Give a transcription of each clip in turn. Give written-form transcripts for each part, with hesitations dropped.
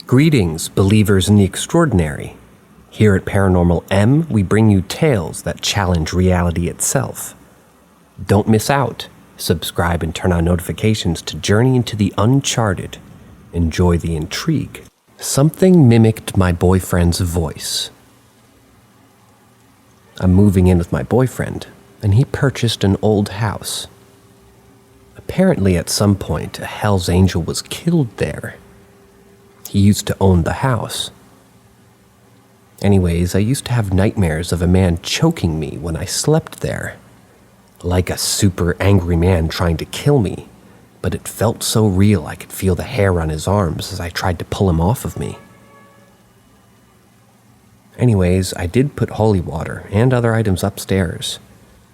Greetings, believers in the extraordinary. Here at Paranormal M, we bring you tales that challenge reality itself. Don't miss out. Subscribe and turn on notifications to journey into the uncharted. Enjoy the intrigue. Something mimicked my boyfriend's voice. I'm moving in with my boyfriend, and he purchased an old house. Apparently, at some point, a Hell's Angel was killed there. He used to own the house. Anyways, I used to have nightmares of a man choking me when I slept there. Like a super angry man trying to kill me, but it felt so real I could feel the hair on his arms as I tried to pull him off of me. Anyways, I did put holy water and other items upstairs.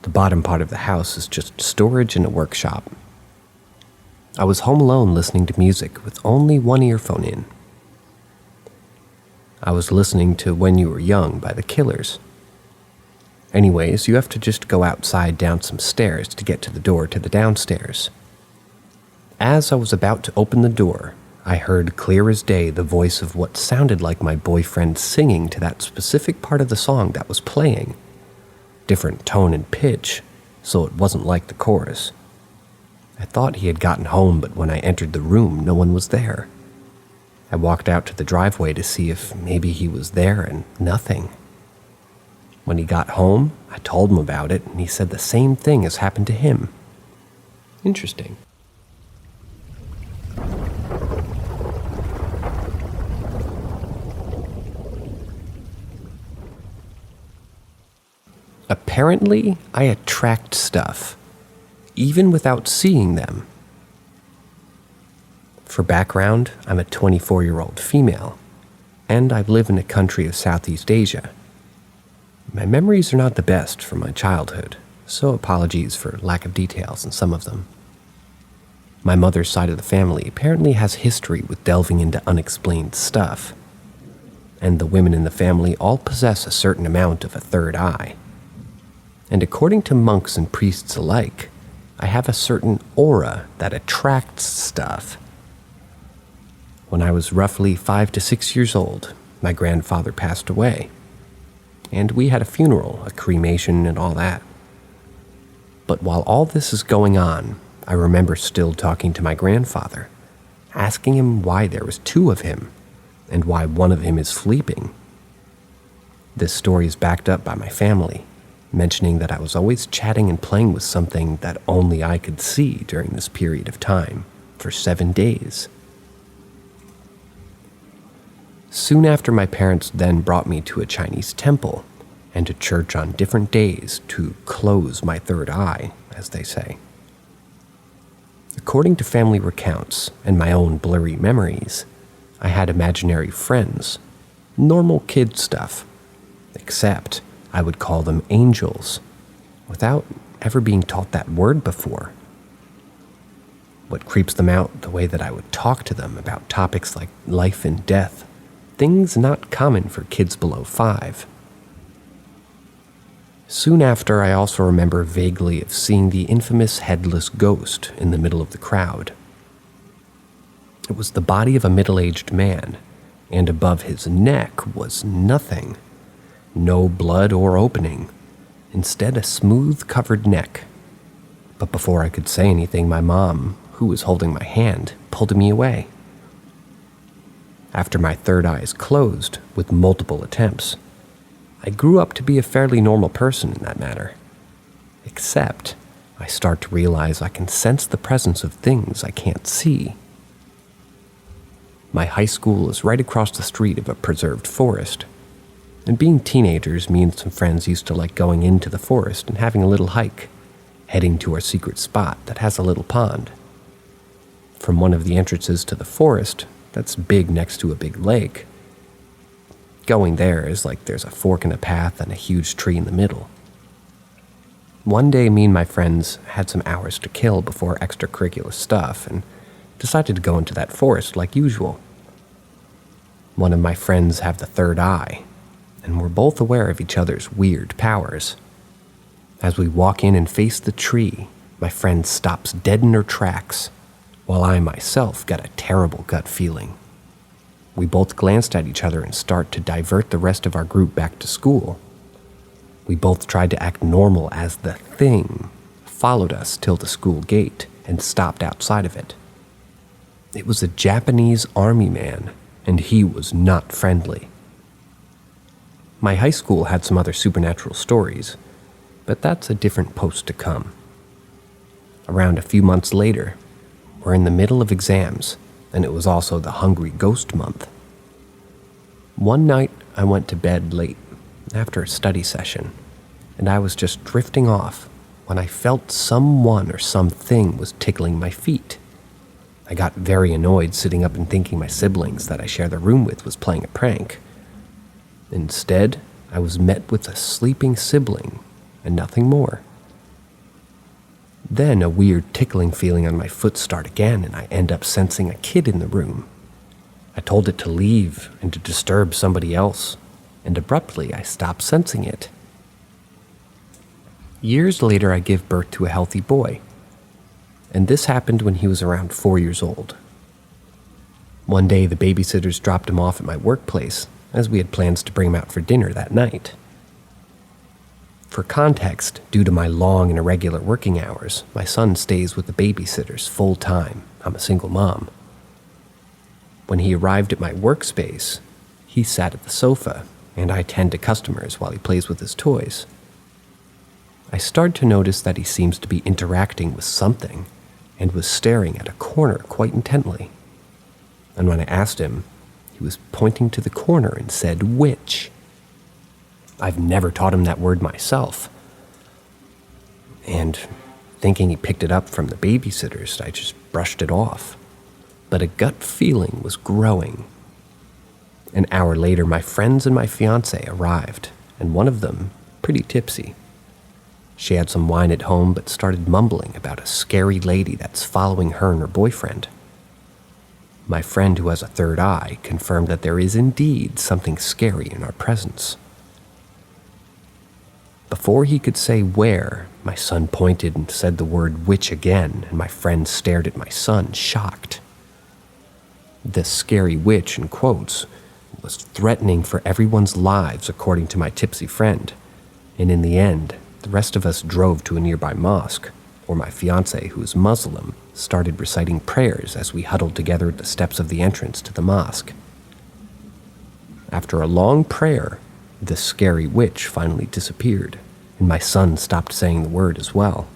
The bottom part of the house is just storage and a workshop. I was home alone listening to music with only one earphone in. I was listening to When You Were Young by the Killers. Anyways, you have to just go outside down some stairs to get to the door to the downstairs. As I was about to open the door, I heard clear as day the voice of what sounded like my boyfriend singing to that specific part of the song that was playing. Different tone and pitch, so it wasn't like the chorus. I thought he had gotten home, but when I entered the room, no one was there. I walked out to the driveway to see if maybe he was there, and nothing. When he got home, I told him about it, and he said the same thing has happened to him. Interesting. Apparently, I attract stuff, even without seeing them. For background, I'm a 24-year-old female, and I live in a country of Southeast Asia. My memories are not the best from my childhood, so apologies for lack of details in some of them. My mother's side of the family apparently has history with delving into unexplained stuff, and the women in the family all possess a certain amount of a third eye. And according to monks and priests alike, I have a certain aura that attracts stuff. When I was roughly 5 to 6 years old, my grandfather passed away, and we had a funeral, a cremation, and all that. But while all this is going on, I remember still talking to my grandfather, asking him why there was 2 of him, and why one of him is sleeping. This story is backed up by my family, mentioning that I was always chatting and playing with something that only I could see during this period of time, for 7 days. Soon after, my parents then brought me to a Chinese temple and to church on different days to close my third eye, as they say. According to family recounts and my own blurry memories, I had imaginary friends, normal kid stuff, except I would call them angels, without ever being taught that word before. What creeps them out, the way that I would talk to them about topics like life and death, things not common for kids below 5. Soon after, I also remember vaguely of seeing the infamous headless ghost in the middle of the crowd. It was the body of a middle-aged man, and above his neck was nothing. No blood or opening, instead a smooth covered neck. But before I could say anything, my mom, who was holding my hand, pulled me away. After my third eye is closed, with multiple attempts, I grew up to be a fairly normal person in that matter. Except, I start to realize I can sense the presence of things I can't see. My high school is right across the street of a preserved forest, and being teenagers, me and some friends used to like going into the forest and having a little hike, heading to our secret spot that has a little pond. From one of the entrances to the forest, that's big next to a big lake. Going there is like there's a fork in a path and a huge tree in the middle. One day, me and my friends had some hours to kill before extracurricular stuff and decided to go into that forest like usual. One of my friends have the third eye, and we're both aware of each other's weird powers. As we walk in and face the tree, my friend stops dead in her tracks, while I myself got a terrible gut feeling. we both glanced at each other and started to divert the rest of our group back to school. We both tried to act normal as the thing followed us till the school gate and stopped outside of it. It was a Japanese army man, and he was not friendly. My high school had some other supernatural stories, but that's a different post to come. Around a few months later, we're in the middle of exams, and it was also the Hungry Ghost Month. One night, I went to bed late after a study session, and I was just drifting off when I felt someone or something was tickling my feet. I got very annoyed sitting up and thinking my siblings that I share the room with was playing a prank. Instead, I was met with a sleeping sibling and nothing more. Then a weird tickling feeling on my foot started again, and I end up sensing a kid in the room. I told it to leave and to disturb somebody else, and abruptly I stopped sensing it. Years later, I give birth to a healthy boy, and this happened when he was around 4 years old. One day, the babysitters dropped him off at my workplace, as we had plans to bring him out for dinner that night. For context, due to my long and irregular working hours, my son stays with the babysitters full time. I'm a single mom. When he arrived at my workspace, he sat at the sofa, and I tend to customers while he plays with his toys. I start to notice that he seems to be interacting with something, and was staring at a corner quite intently. And when I asked him, he was pointing to the corner and said, "Which?" I've never taught him that word myself. And thinking he picked it up from the babysitters, I just brushed it off. But a gut feeling was growing. An hour later, my friends and my fiancé arrived, and one of them pretty tipsy. She had some wine at home but started mumbling about a scary lady that's following her and her boyfriend. My friend, who has a third eye, confirmed that there is indeed something scary in our presence. Before he could say where, my son pointed and said the word "witch" again, and my friend stared at my son, shocked. The scary witch, in quotes, was threatening for everyone's lives, according to my tipsy friend, and in the end, the rest of us drove to a nearby mosque, where my fiancé, who is Muslim, started reciting prayers as we huddled together at the steps of the entrance to the mosque. After a long prayer, the scary witch finally disappeared, and my son stopped saying the word as well.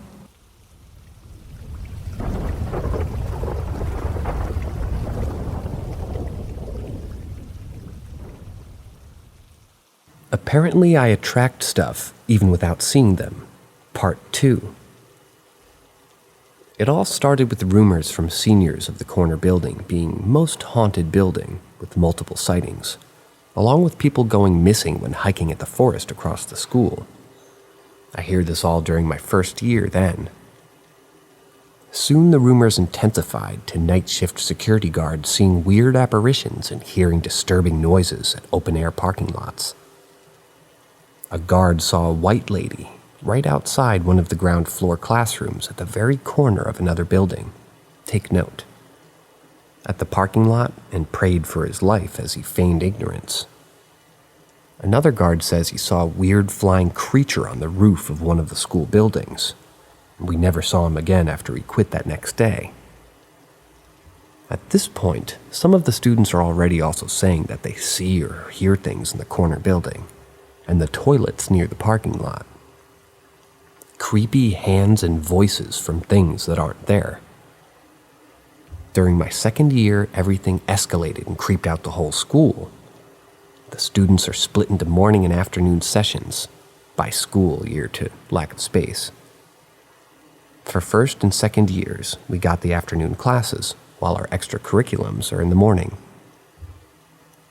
Apparently, I attract stuff even without seeing them. Part 2. It all started with rumors from seniors of the corner building being most haunted building with multiple sightings, along with people going missing when hiking at the forest across the school. I hear this all during my first year then. Soon the rumors intensified to night shift security guards seeing weird apparitions and hearing disturbing noises at open-air parking lots. A guard saw a white lady right outside one of the ground floor classrooms at the very corner of another building. Take note. At the parking lot, and prayed for his life as he feigned ignorance. Another guard says he saw a weird flying creature on the roof of one of the school buildings. We never saw him again after he quit that next day. At this point, some of the students are already also saying that they see or hear things in the corner building, and the toilets near the parking lot. Creepy hands and voices from things that aren't there. During my second year, everything escalated and creeped out the whole school. The students are split into morning and afternoon sessions, by school year to lack of space. For first and second years, we got the afternoon classes, while our extracurriculums are in the morning.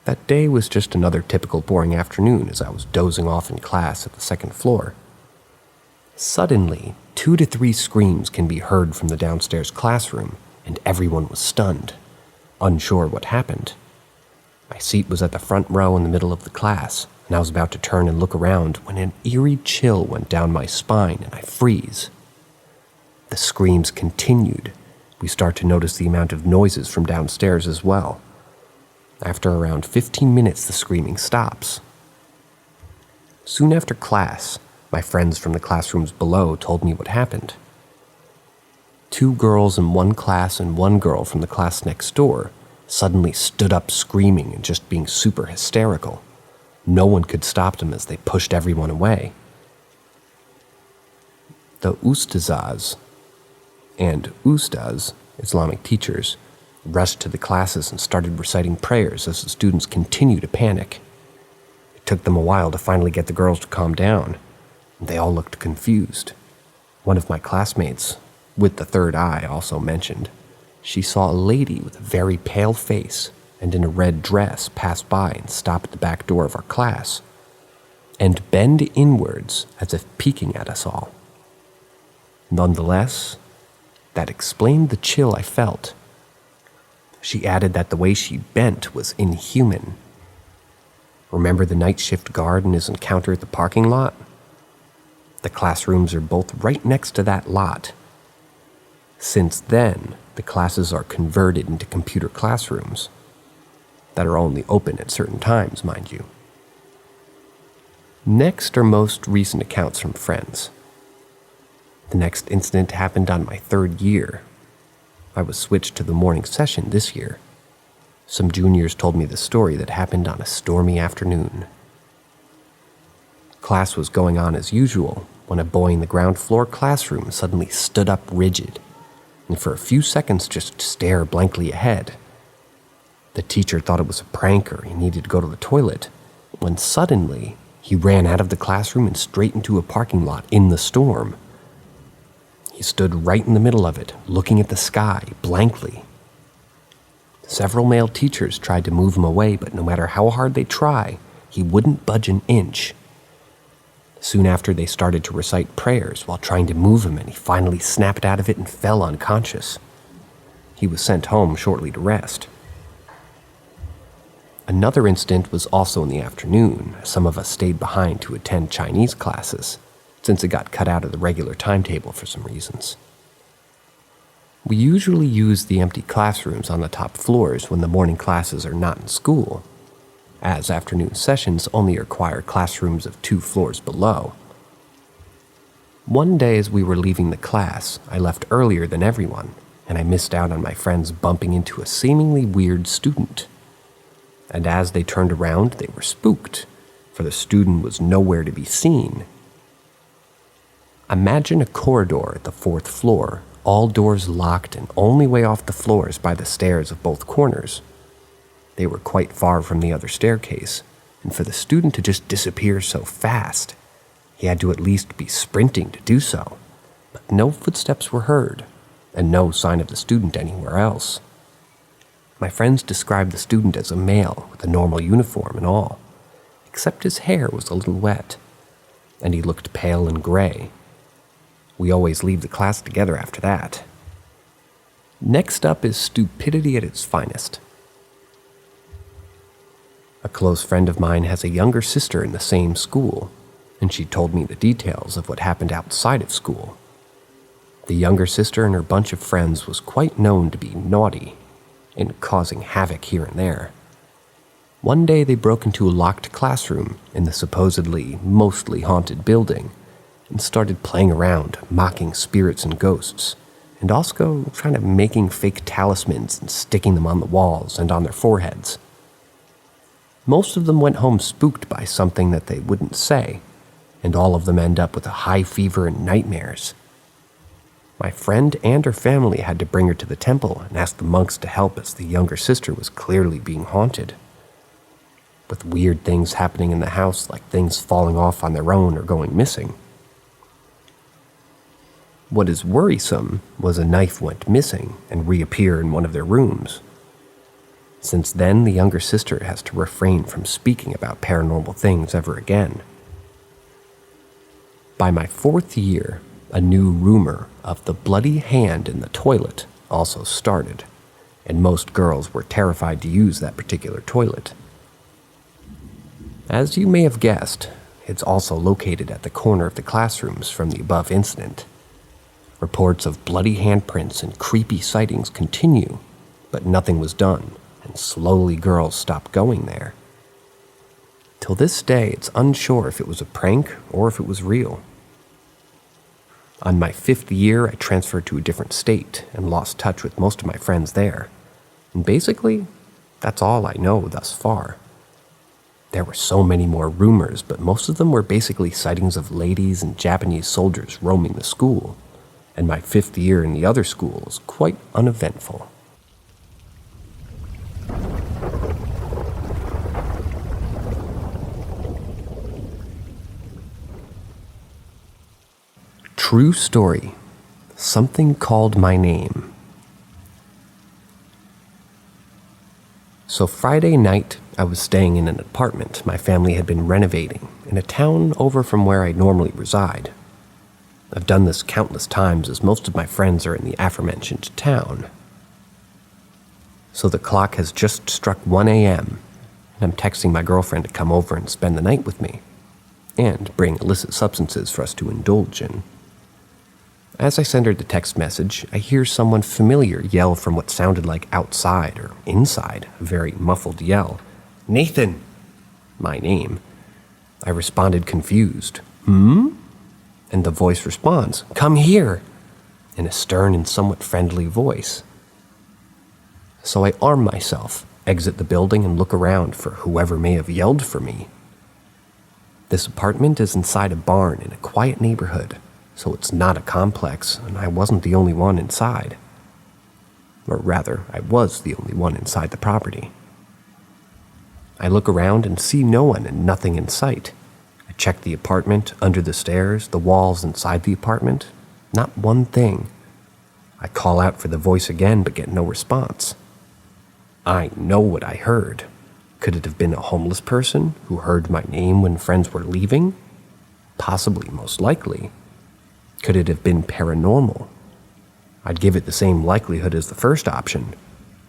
That day was just another typical boring afternoon as I was dozing off in class at the second floor. Suddenly, 2 to 3 screams can be heard from the downstairs classroom, and everyone was stunned, unsure what happened. My seat was at the front row in the middle of the class, and I was about to turn and look around when an eerie chill went down my spine and I freeze. The screams continued. We start to notice the amount of noises from downstairs as well. After around 15 minutes, the screaming stops. Soon after class, my friends from the classrooms below told me what happened. 2 girls in one class and 1 girl from the class next door suddenly stood up screaming and just being super hysterical. No one could stop them as they pushed everyone away. The ustazas and ustaz, Islamic teachers, rushed to the classes and started reciting prayers as the students continued to panic. It took them a while to finally get the girls to calm down, and they all looked confused. One of my classmates, with the third eye, also mentioned she saw a lady with a very pale face and in a red dress pass by and stop at the back door of our class and bend inwards as if peeking at us all. Nonetheless, that explained the chill I felt. She added that the way she bent was inhuman. Remember the night shift guard and his encounter at the parking lot? The classrooms are both right next to that lot. Since then, the classes are converted into computer classrooms that are only open at certain times, mind you. Next are most recent accounts from friends. The next incident happened on my 3rd year. I was switched to the morning session this year. Some juniors told me the story that happened on a stormy afternoon. Class was going on as usual when a boy in the ground floor classroom suddenly stood up rigid and for a few seconds just stared blankly ahead. The teacher thought it was a prank or he needed to go to the toilet, when suddenly he ran out of the classroom and straight into a parking lot in the storm. He stood right in the middle of it, looking at the sky blankly. Several male teachers tried to move him away, but no matter how hard they tried, he wouldn't budge an inch. Soon after, they started to recite prayers while trying to move him, and he finally snapped out of it and fell unconscious. He was sent home shortly to rest. Another incident was also in the afternoon, as some of us stayed behind to attend Chinese classes, since it got cut out of the regular timetable for some reasons. We usually use the empty classrooms on the top floors when the morning classes are not in school, as afternoon sessions only require classrooms of 2 floors below. One day as we were leaving the class, I left earlier than everyone, and I missed out on my friends bumping into a seemingly weird student. And as they turned around, they were spooked, for the student was nowhere to be seen. Imagine a corridor at the 4th floor, all doors locked and only way off the floors by the stairs of both corners. They were quite far from the other staircase, and for the student to just disappear so fast, he had to at least be sprinting to do so. But no footsteps were heard, and no sign of the student anywhere else. My friends described the student as a male with a normal uniform and all, except his hair was a little wet, and he looked pale and gray. We always leave the class together after that. Next up is stupidity at its finest. A close friend of mine has a younger sister in the same school, and she told me the details of what happened outside of school. The younger sister and her bunch of friends was quite known to be naughty and causing havoc here and there. One day they broke into a locked classroom in the supposedly mostly haunted building and started playing around, mocking spirits and ghosts, and also trying to making fake talismans and sticking them on the walls and on their foreheads. Most of them went home spooked by something that they wouldn't say, and all of them end up with a high fever and nightmares. My friend and her family had to bring her to the temple and ask the monks to help as the younger sister was clearly being haunted, with weird things happening in the house like things falling off on their own or going missing. What is worrisome was a knife went missing and reappear in one of their rooms. Since then, the younger sister has to refrain from speaking about paranormal things ever again. By my 4th year, a new rumor of the bloody hand in the toilet also started, and most girls were terrified to use that particular toilet. As you may have guessed, it's also located at the corner of the classrooms from the above incident. Reports of bloody handprints and creepy sightings continue, but nothing was done, and slowly girls stopped going there. Till this day, it's unsure if it was a prank or if it was real. On my 5th year, I transferred to a different state and lost touch with most of my friends there. And basically, that's all I know thus far. There were so many more rumors, but most of them were basically sightings of ladies and Japanese soldiers roaming the school, and my 5th year in the other school was quite uneventful. True story. Something called my name. So Friday night, I was staying in an apartment my family had been renovating in a town over from where I normally reside. I've done this countless times as most of my friends are in the aforementioned town. So the clock has just struck 1 a.m., and I'm texting my girlfriend to come over and spend the night with me, and bring illicit substances for us to indulge in. As I send her the text message, I hear someone familiar yell from what sounded like outside or inside, a very muffled yell. "Nathan!" My name. I responded confused. "Hmm?" And the voice responds, "Come here!" in a stern and somewhat friendly voice. So I arm myself, exit the building, and look around for whoever may have yelled for me. This apartment is inside a barn in a quiet neighborhood, so it's not a complex, and I wasn't the only one inside. Or rather, I was the only one inside the property. I look around and see no one and nothing in sight. I check the apartment, under the stairs, the walls inside the apartment. Not one thing. I call out for the voice again, but get no response. I know what I heard. Could it have been a homeless person who heard my name when friends were leaving? Possibly, most likely. Could it have been paranormal? I'd give it the same likelihood as the first option.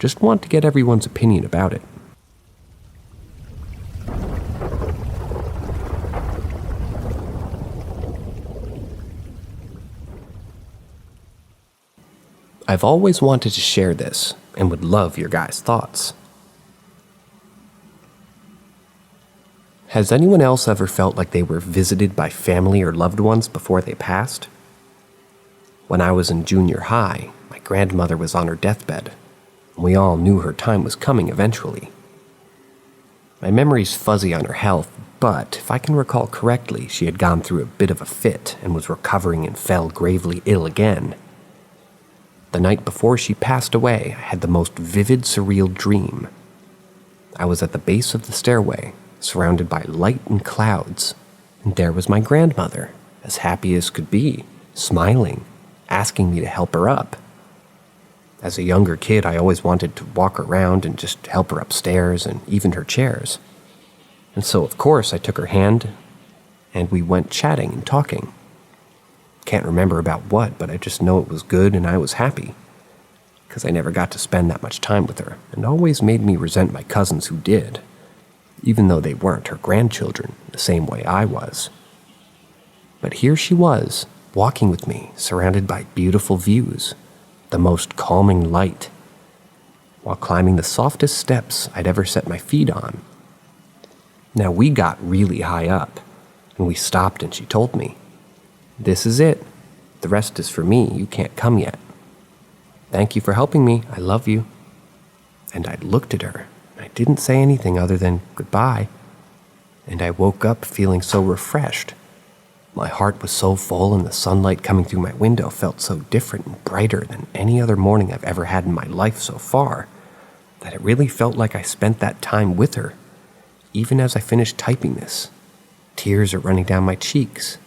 Just want to get everyone's opinion about it. I've always wanted to share this and would love your guys' thoughts. Has anyone else ever felt like they were visited by family or loved ones before they passed? When I was in junior high, my grandmother was on her deathbed, and we all knew her time was coming eventually. My memory's fuzzy on her health, but if I can recall correctly, she had gone through a bit of a fit and was recovering and fell gravely ill again. The night before she passed away, I had the most vivid, surreal dream. I was at the base of the stairway, surrounded by light and clouds, and there was my grandmother, as happy as could be, smiling, asking me to help her up. As a younger kid, I always wanted to walk around and just help her upstairs and even her chairs. And so, of course, I took her hand, and we went chatting and talking. Can't remember about what, but I just know it was good and I was happy, because I never got to spend that much time with her, and always made me resent my cousins who did, even though they weren't her grandchildren the same way I was. But here she was, walking with me, surrounded by beautiful views, the most calming light, while climbing the softest steps I'd ever set my feet on. Now we got really high up, and we stopped and she told me, "This is it. The rest is for me. You can't come yet. Thank you for helping me. I love you." And I looked at her, and I didn't say anything other than goodbye. And I woke up feeling so refreshed. My heart was so full, and the sunlight coming through my window felt so different and brighter than any other morning I've ever had in my life so far, that it really felt like I spent that time with her. Even as I finished typing this, tears are running down my cheeks.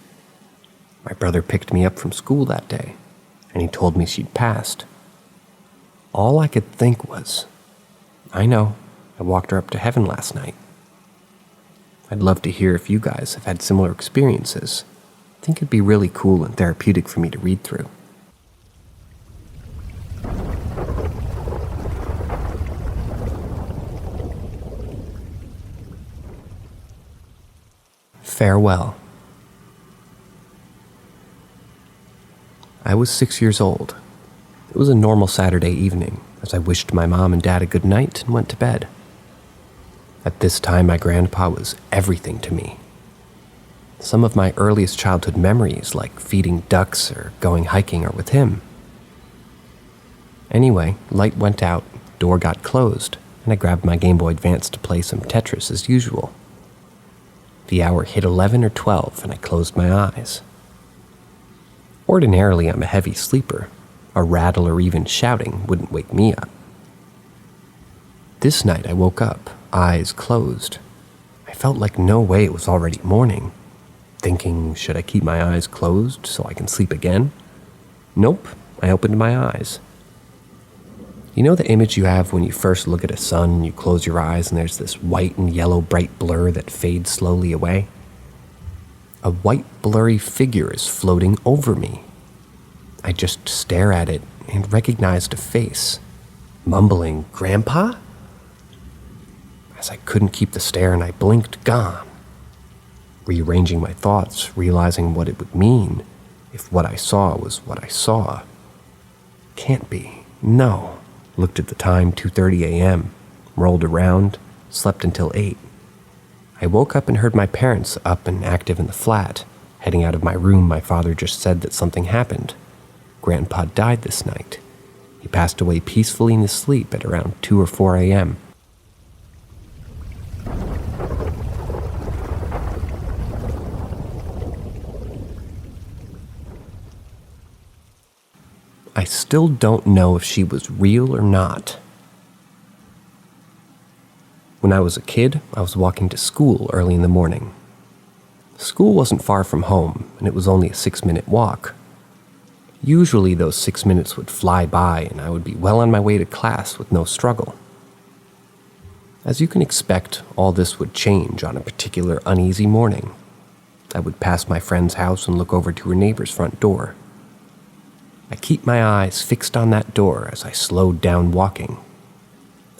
My brother picked me up from school that day, and he told me she'd passed. All I could think was, I know, I walked her up to heaven last night. I'd love to hear if you guys have had similar experiences. I think it'd be really cool and therapeutic for me to read through. Farewell. I was 6 years old. It was a normal Saturday evening, a as I wished my mom and dad a good night and went to bed. At this time, my grandpa was everything to me. Some of my earliest childhood memories, like feeding ducks or going hiking, are with him. Anyway, light went out, door got closed, and I grabbed my Game Boy Advance to play some Tetris as usual. The hour hit 11 or 12, and I closed my eyes. Ordinarily, I'm a heavy sleeper. A rattle or even shouting wouldn't wake me up. This night I woke up, eyes closed. I felt like no way it was already morning. Thinking, should I keep my eyes closed so I can sleep again? Nope, I opened my eyes. You know the image you have when you first look at a sun and you close your eyes and there's this white and yellow bright blur that fades slowly away? A white blurry figure is floating over me. I just stare at it and recognized a face, mumbling, "Grandpa?" As I couldn't keep the stare and I blinked, gone. Rearranging my thoughts, realizing what it would mean if what I saw was what I saw. Can't be. No. Looked at the time, 2:30 a.m., rolled around, slept until 8. I woke up and heard my parents up and active in the flat. Heading out of my room, my father just said that something happened. Grandpa died this night. He passed away peacefully in his sleep at around 2 or 4 a.m. I still don't know if she was real or not. When I was a kid, I was walking to school early in the morning. School wasn't far from home, and it was only a 6-minute walk. Usually those 6 minutes would fly by, and I would be well on my way to class with no struggle. As you can expect, all this would change on a particular uneasy morning. I would pass my friend's house and look over to her neighbor's front door. I keep my eyes fixed on that door as I slowed down walking.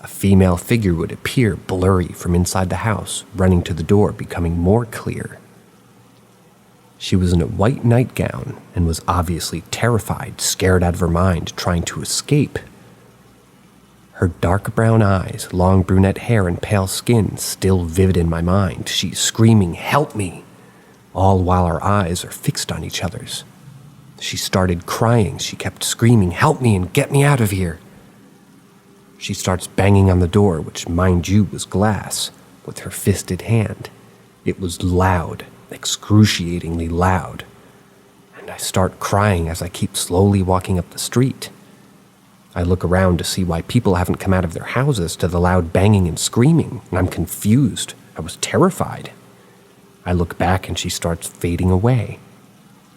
A female figure would appear blurry from inside the house, running to the door, becoming more clear. She was in a white nightgown and was obviously terrified, scared out of her mind, trying to escape. Her dark brown eyes, long brunette hair, and pale skin still vivid in my mind. She's screaming, "Help me!" all while our eyes are fixed on each other's. She started crying. She kept screaming, "Help me and get me out of here." She starts banging on the door, which, mind you, was glass, with her fisted hand. It was loud, excruciatingly loud. And I start crying as I keep slowly walking up the street. I look around to see why people haven't come out of their houses to the loud banging and screaming, and I'm confused. I was terrified. I look back and she starts fading away.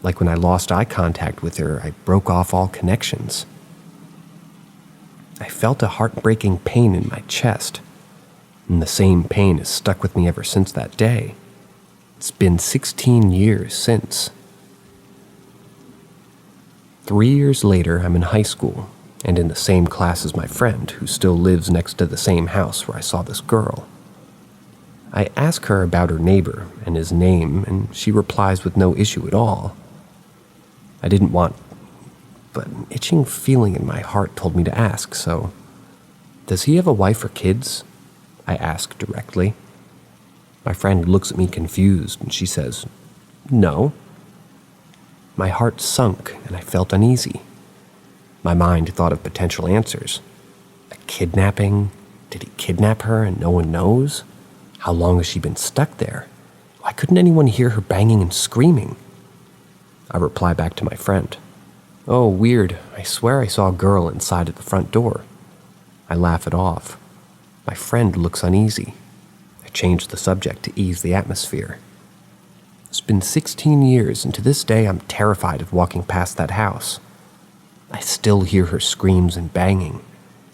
Like when I lost eye contact with her, I broke off all connections. I felt a heartbreaking pain in my chest, and the same pain has stuck with me ever since that day. It's been 16 years since. 3 years later, I'm in high school, and in the same class as my friend, who still lives next to the same house where I saw this girl. I ask her about her neighbor and his name, and she replies with no issue at all. I didn't want, but an itching feeling in my heart told me to ask, so, "Does he have a wife or kids?" I ask directly. My friend looks at me confused, and she says, "No." My heart sunk, and I felt uneasy. My mind thought of potential answers. A kidnapping? Did he kidnap her and no one knows? How long has she been stuck there? Why couldn't anyone hear her banging and screaming? I reply back to my friend, "Oh, weird. I swear I saw a girl inside at the front door." I laugh it off. My friend looks uneasy. I change the subject to ease the atmosphere. It's been 16 years, and to this day I'm terrified of walking past that house. I still hear her screams and banging.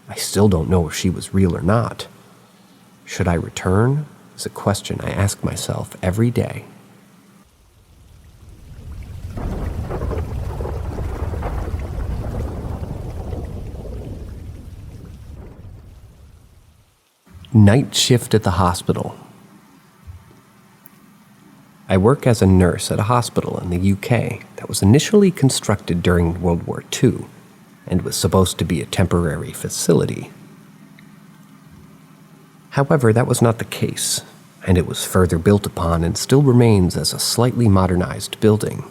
I still don't know if she was real or not. Should I return? Is a question I ask myself every day. Night shift at the hospital. I work as a nurse at a hospital in the UK that was initially constructed during World War II. and was supposed to be a temporary facility. However, that was not the case, and it was further built upon and still remains as a slightly modernized building.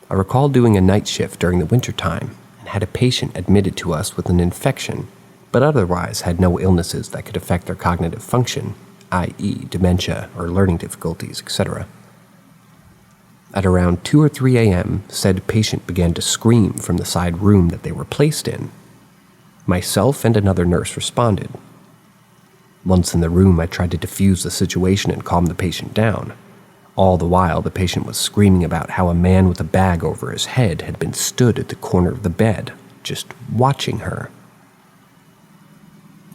I recall doing a night shift during the wintertime and had a patient admitted to us with an infection, but otherwise had no illnesses that could affect their cognitive function, i.e. dementia or learning difficulties, etc. At around 2 or 3 a.m., said patient began to scream from the side room that they were placed in. Myself and another nurse responded. Once in the room, I tried to defuse the situation and calm the patient down. All the while, the patient was screaming about how a man with a bag over his head had been stood at the corner of the bed, just watching her.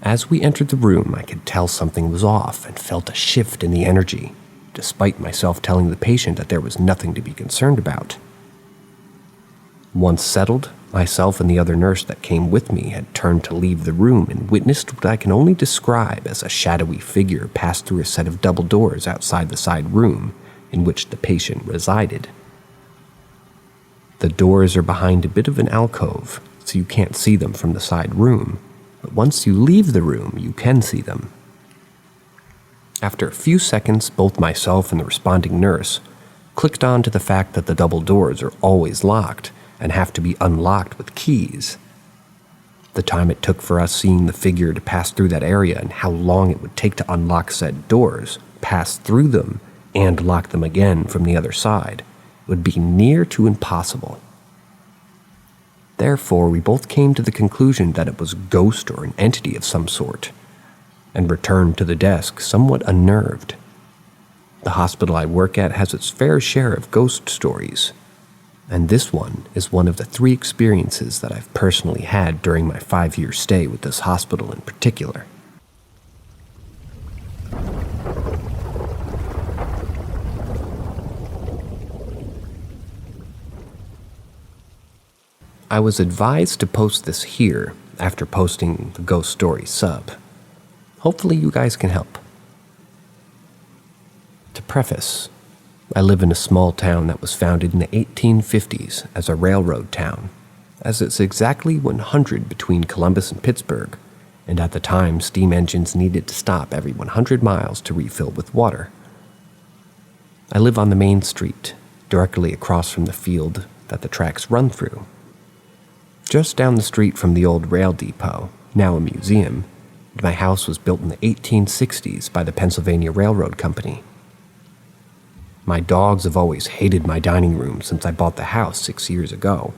As we entered the room, I could tell something was off and felt a shift in the energy, despite myself telling the patient that there was nothing to be concerned about. Once settled, myself and the other nurse that came with me had turned to leave the room and witnessed what I can only describe as a shadowy figure pass through a set of double doors outside the side room in which the patient resided. The doors are behind a bit of an alcove, so you can't see them from the side room, but once you leave the room, you can see them. After a few seconds, both myself and the responding nurse clicked on to the fact that the double doors are always locked and have to be unlocked with keys. The time it took for us seeing the figure to pass through that area and how long it would take to unlock said doors, pass through them, and lock them again from the other side would be near to impossible. Therefore, we both came to the conclusion that it was a ghost or an entity of some sort, and returned to the desk somewhat unnerved. The hospital I work at has its fair share of ghost stories, and this one is one of the 3 experiences that I've personally had during my 5-year stay with this hospital in particular. I was advised to post this here after posting the ghost story sub. Hopefully you guys can help. To preface, I live in a small town that was founded in the 1850s as a railroad town, as it's exactly 100 between Columbus and Pittsburgh, and at the time steam engines needed to stop every 100 miles to refill with water. I live on the main street, directly across from the field that the tracks run through. Just down the street from the old rail depot, now a museum, and my house was built in the 1860s by the Pennsylvania Railroad Company. My dogs have always hated my dining room since I bought the house 6 years ago.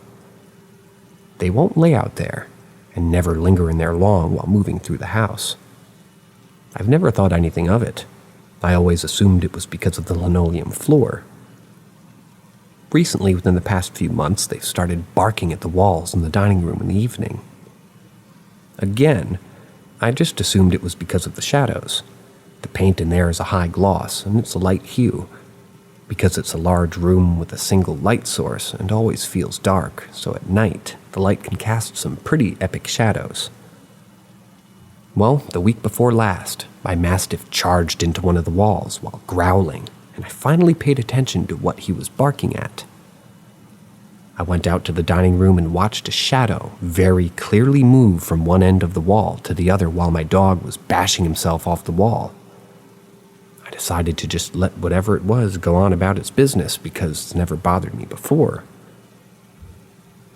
They won't lay out there, and never linger in there long while moving through the house. I've never thought anything of it. I always assumed it was because of the linoleum floor. Recently, within the past few months, they've started barking at the walls in the dining room in the evening. Again, I just assumed it was because of the shadows. The paint in there is a high gloss, and it's a light hue, because it's a large room with a single light source and always feels dark, so at night, the light can cast some pretty epic shadows. Well, the week before last, my mastiff charged into one of the walls while growling, and I finally paid attention to what he was barking at. I went out to the dining room and watched a shadow very clearly move from one end of the wall to the other while my dog was bashing himself off the wall. I decided to just let whatever it was go on about its business because it's never bothered me before.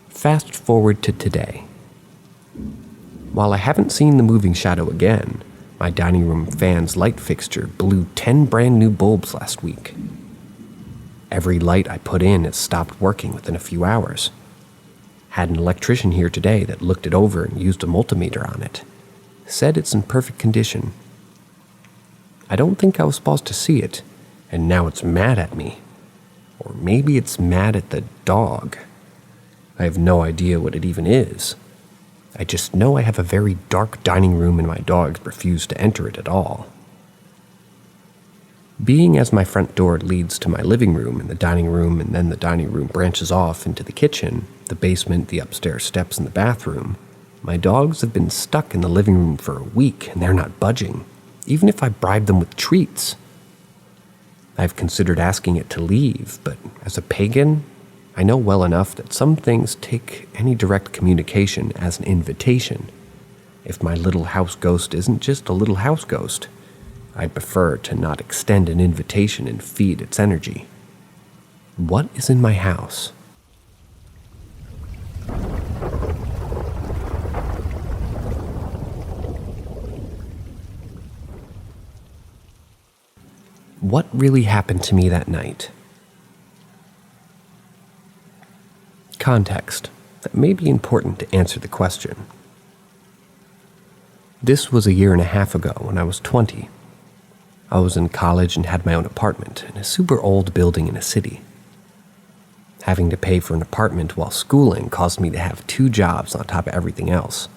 Fast forward to today. While I haven't seen the moving shadow again, my dining room fan's light fixture blew 10 brand new bulbs last week. Every light I put in has stopped working within a few hours. Had an electrician here today that looked it over and used a multimeter on it. Said it's in perfect condition. I don't think I was supposed to see it, and now it's mad at me. Or maybe it's mad at the dog. I have no idea what it even is. I just know I have a very dark dining room and my dogs refuse to enter it at all. Being as my front door leads to my living room and the dining room, and then the dining room branches off into the kitchen, the basement, the upstairs steps, and the bathroom, my dogs have been stuck in the living room for a week and they're not budging, even if I bribe them with treats. I've considered asking it to leave, but as a pagan, I know well enough that some things take any direct communication as an invitation. If my little house ghost isn't just a little house ghost, I'd prefer to not extend an invitation and feed its energy. What is in my house? What really happened to me that night? Context that may be important to answer the question. This was a year and a half ago when I was 20. I was in college and had my own apartment in a super old building in a city. Having to pay for an apartment while schooling caused me to have 2 jobs on top of everything else,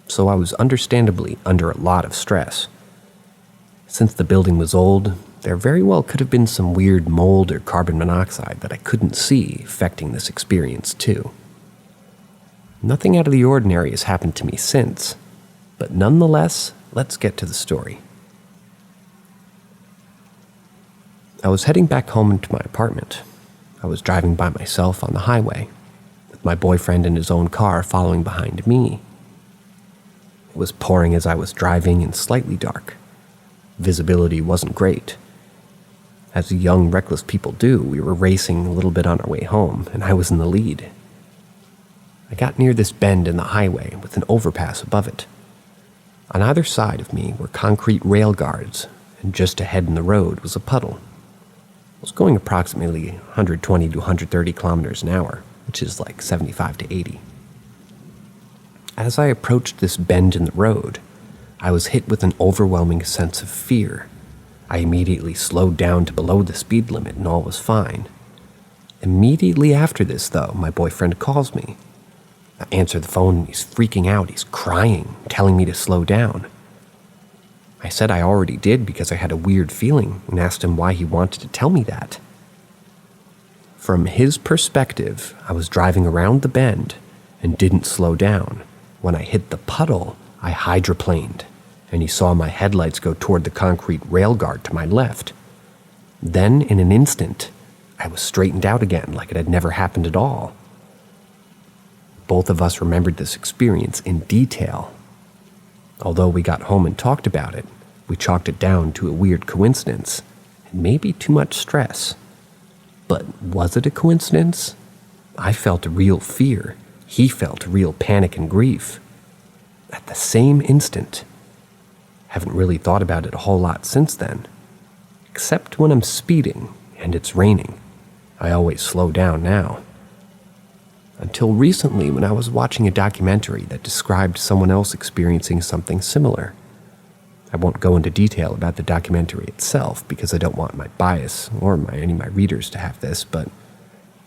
so I was understandably under a lot of stress. Since the building was old, there very well could have been some weird mold or carbon monoxide that I couldn't see affecting this experience too. Nothing out of the ordinary has happened to me since, but nonetheless, let's get to the story. I was heading back home into my apartment. I was driving by myself on the highway, with my boyfriend in his own car following behind me. It was pouring as I was driving and slightly dark. Visibility wasn't great. As young, reckless people do, we were racing a little bit on our way home, and I was in the lead. I got near this bend in the highway with an overpass above it. On either side of me were concrete rail guards, and just ahead in the road was a puddle. I was going approximately 120 to 130 kilometers an hour, which is like 75 to 80. As I approached this bend in the road, I was hit with an overwhelming sense of fear. I immediately slowed down to below the speed limit and all was fine. Immediately after this, though, my boyfriend calls me. I answer the phone and he's freaking out. He's crying, telling me to slow down. I said I already did because I had a weird feeling and asked him why he wanted to tell me that. From his perspective, I was driving around the bend and didn't slow down. When I hit the puddle, I hydroplaned, and he saw my headlights go toward the concrete rail guard to my left. Then, in an instant, I was straightened out again like it had never happened at all. Both of us remembered this experience in detail. Although we got home and talked about it, we chalked it down to a weird coincidence, and maybe too much stress. But was it a coincidence? I felt real fear. He felt real panic and grief. At the same instant. Haven't really thought about it a whole lot since then. Except when I'm speeding and it's raining. I always slow down now. Until recently when I was watching a documentary that described someone else experiencing something similar. I won't go into detail about the documentary itself because I don't want my bias or any of my readers to have this, but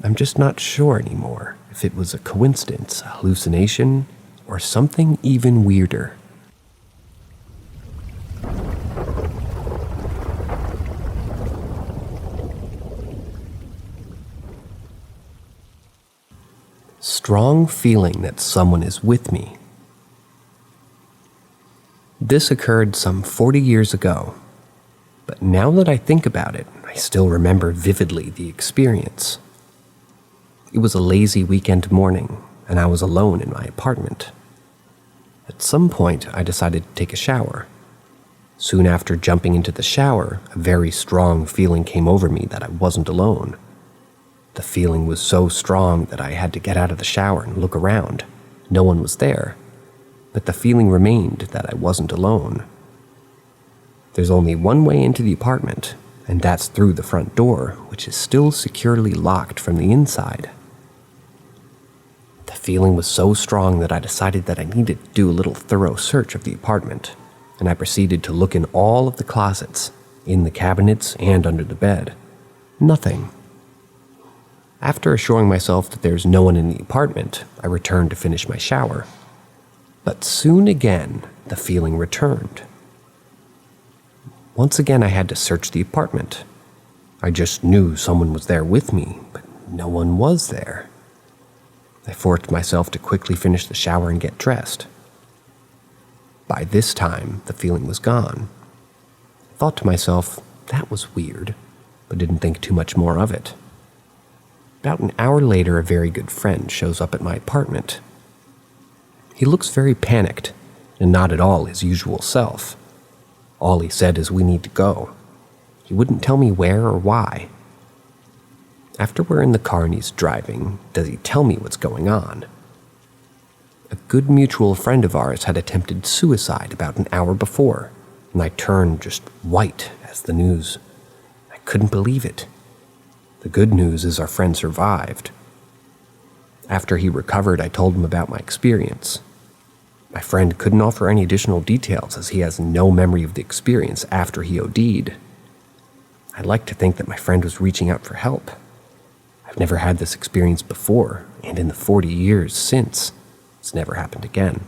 I'm just not sure anymore if it was a coincidence, a hallucination, or something even weirder. Strong feeling that someone is with me. This occurred some 40 years ago, but now that I think about it, I still remember vividly the experience. It was a lazy weekend morning, and I was alone in my apartment. At some point, I decided to take a shower. Soon after jumping into the shower, a very strong feeling came over me that I wasn't alone. The feeling was so strong that I had to get out of the shower and look around. No one was there, but the feeling remained that I wasn't alone. There's only one way into the apartment, and that's through the front door, which is still securely locked from the inside. The feeling was so strong that I decided that I needed to do a little thorough search of the apartment, and I proceeded to look in all of the closets, in the cabinets, and under the bed. Nothing. After assuring myself that there's no one in the apartment, I returned to finish my shower. But soon again, the feeling returned. Once again, I had to search the apartment. I just knew someone was there with me, but no one was there. I forced myself to quickly finish the shower and get dressed. By this time, the feeling was gone. I thought to myself, that was weird, but didn't think too much more of it. About an hour later, a very good friend shows up at my apartment. He looks very panicked and not at all his usual self. All he said is we need to go. He wouldn't tell me where or why. After we're in the car and he's driving, does he tell me what's going on? A good mutual friend of ours had attempted suicide about an hour before, and I turned just white as the news. I couldn't believe it. The good news is our friend survived. After he recovered, I told him about my experience. My friend couldn't offer any additional details as he has no memory of the experience after he OD'd. I'd like to think that my friend was reaching out for help. I've never had this experience before, and in the 40 years since, it's never happened again.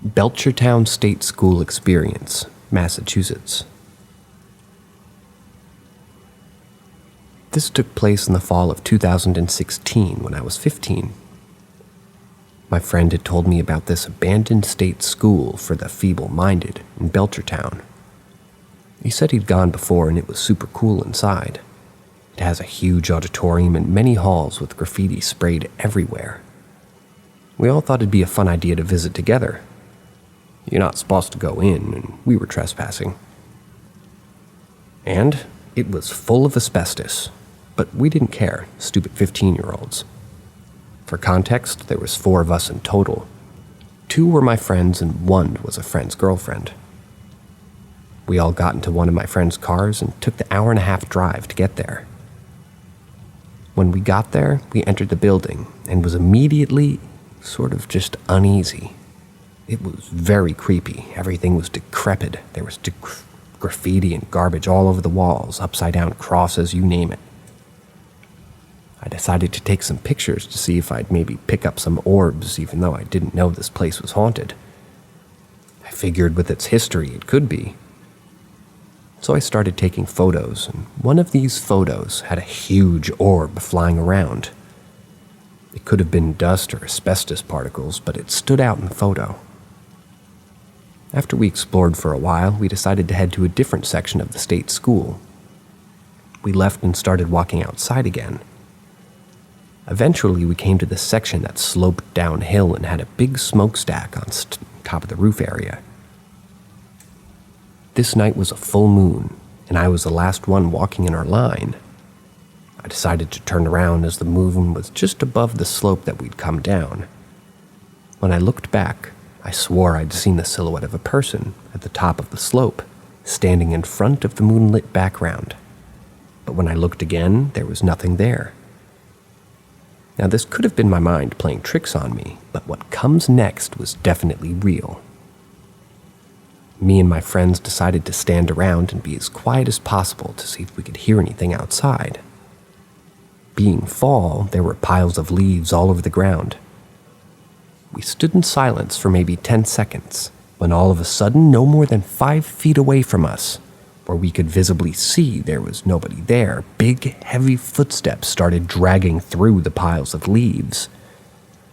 Belchertown State School Experience, Massachusetts. This took place in the fall of 2016 when I was 15. My friend had told me about this abandoned state school for the feeble-minded in Belchertown. He said he'd gone before and it was super cool inside. It has a huge auditorium and many halls with graffiti sprayed everywhere. We all thought it'd be a fun idea to visit together. You're not supposed to go in, and we were trespassing. And it was full of asbestos, but we didn't care, stupid 15-year-olds. For context, there was 4 of us in total. 2 were my friends and 1 was a friend's girlfriend. We all got into one of my friend's cars and took the hour-and-a-half drive to get there. When we got there, we entered the building and was immediately sort of just uneasy. It was very creepy. Everything was decrepit. There was graffiti and garbage all over the walls, upside-down crosses, you name it. I decided to take some pictures to see if I'd maybe pick up some orbs, even though I didn't know this place was haunted. I figured with its history it could be. So I started taking photos, and one of these photos had a huge orb flying around. It could have been dust or asbestos particles, but it stood out in the photo. After we explored for a while, we decided to head to a different section of the state school. We left and started walking outside again. Eventually, we came to the section that sloped downhill and had a big smokestack on top of the roof area. This night was a full moon, and I was the last one walking in our line. I decided to turn around as the moon was just above the slope that we'd come down. When I looked back, I swore I'd seen the silhouette of a person at the top of the slope, standing in front of the moonlit background. But when I looked again, there was nothing there. Now, this could have been my mind playing tricks on me, but what comes next was definitely real. Me and my friends decided to stand around and be as quiet as possible to see if we could hear anything outside. Being fall, there were piles of leaves all over the ground. We stood in silence for maybe 10 seconds, when all of a sudden, no more than 5 feet away from us, where we could visibly see there was nobody there, big, heavy footsteps started dragging through the piles of leaves,